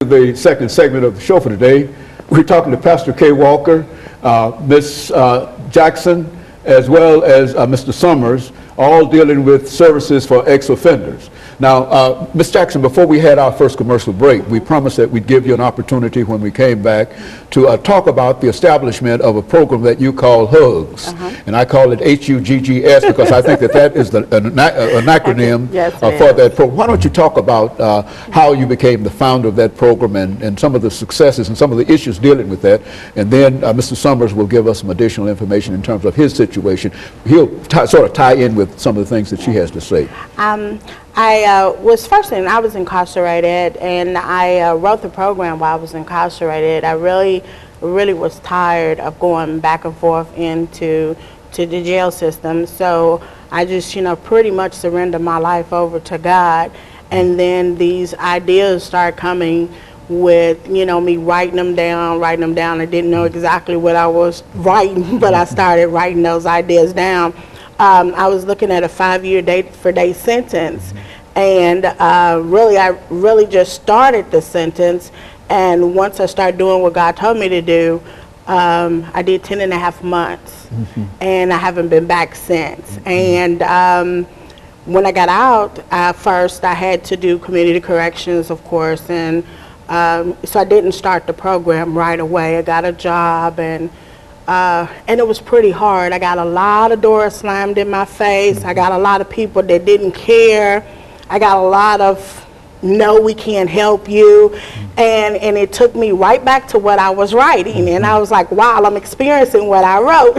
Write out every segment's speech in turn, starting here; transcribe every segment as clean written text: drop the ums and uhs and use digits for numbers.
The second segment of the show for today. We're talking to Pastor KWalker, Ms. Jackson, as well as Mr. Summers, all dealing with services for ex-offenders. Now, Ms. Jackson, before we had our first commercial break, we promised that we'd give you an opportunity when we came back to talk about the establishment of a program that you call HUGS. And I call it HUGGS because I think that is an acronym for that program. Why don't you talk about how you became the founder of that program and some of the successes and some of the issues dealing with that. And then Mr. Summers will give us some additional information in terms of his situation. He'll sort of tie in with some of the things that she has to say. I was incarcerated, and I wrote the program while I was incarcerated. I really was tired of going back and forth into the jail system, so I just, pretty much surrendered my life over to God. And then these ideas started coming with, me writing them down. I didn't know exactly what I was writing, but I started writing those ideas down. I was looking at a 5-year day-for-day sentence, and I really just started the sentence. And once I started doing what God told me to do, I did 10.5 months, and I haven't been back since. And when I got out, first I had to do community corrections, of course, and so I didn't start the program right away. I got a job, and it was pretty hard. I got a lot of doors slammed in my face. I got a lot of people that didn't care. I got a lot of, no, we can't help you. And it took me right back to what I was writing. And I was like, wow, I'm experiencing what I wrote.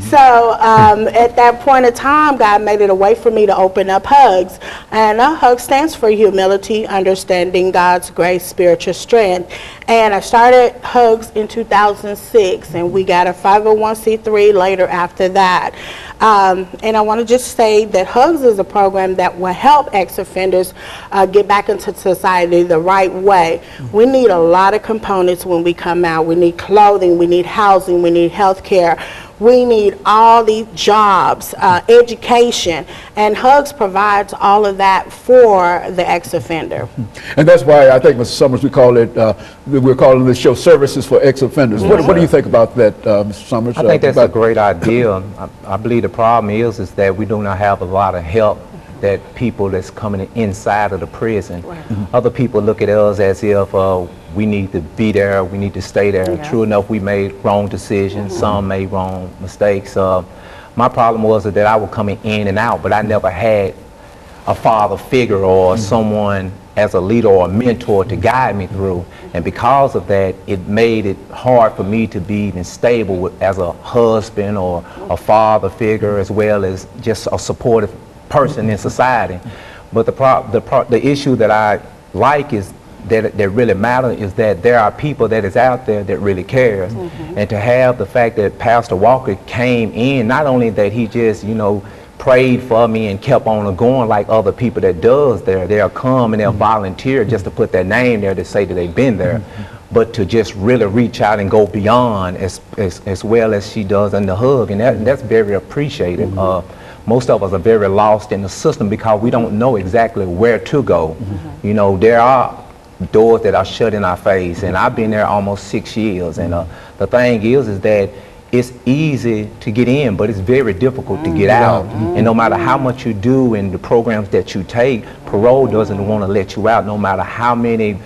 So at that point in time, God made it a way for me to open up HUGS. And HUGS stands for Humility, Understanding God's Grace, Spiritual Strength. And I started HUGS in 2006, and we got a 501c3 later after that. And I want to just say that HUGS is a program that will help ex-offenders get back into society the right way. We need a lot of components when we come out. We need clothing, we need housing, we need health care. We need all these jobs, education, and HUGS provides all of that for the ex-offender. And that's why I think, Mr. Summers, we're calling this show Services for Ex-Offenders. What do you think about that, Mr. Summers? I think that's a great idea. I believe the problem is that we do not have a lot of help that people that's coming inside of the prison. Other people look at us as if we need to be there, we need to stay there. True enough, we made wrong decisions, some made wrong mistakes. My problem was that I was coming in and out, but I never had a father figure or someone as a leader or a mentor to guide me through. And because of that, it made it hard for me to be even stable as a husband or a father figure, as well as just a supportive person in society. But the issue that I like is that really matter is that there are people that is out there that really cares. And to have the fact that Pastor Walker came in, not only that he just prayed for me and kept on going like other people that does there, they'll come and they'll volunteer just to put their name there to say that they've been there, but to just really reach out and go beyond as well as she does in the HUG, and that's very appreciated. Most of us are very lost in the system because we don't know exactly where to go. There are doors that are shut in our face, and I've been there almost 6 years, and the thing is that it's easy to get in, but it's very difficult to get out. And no matter how much you do in the programs that you take, parole doesn't want to let you out, no matter how many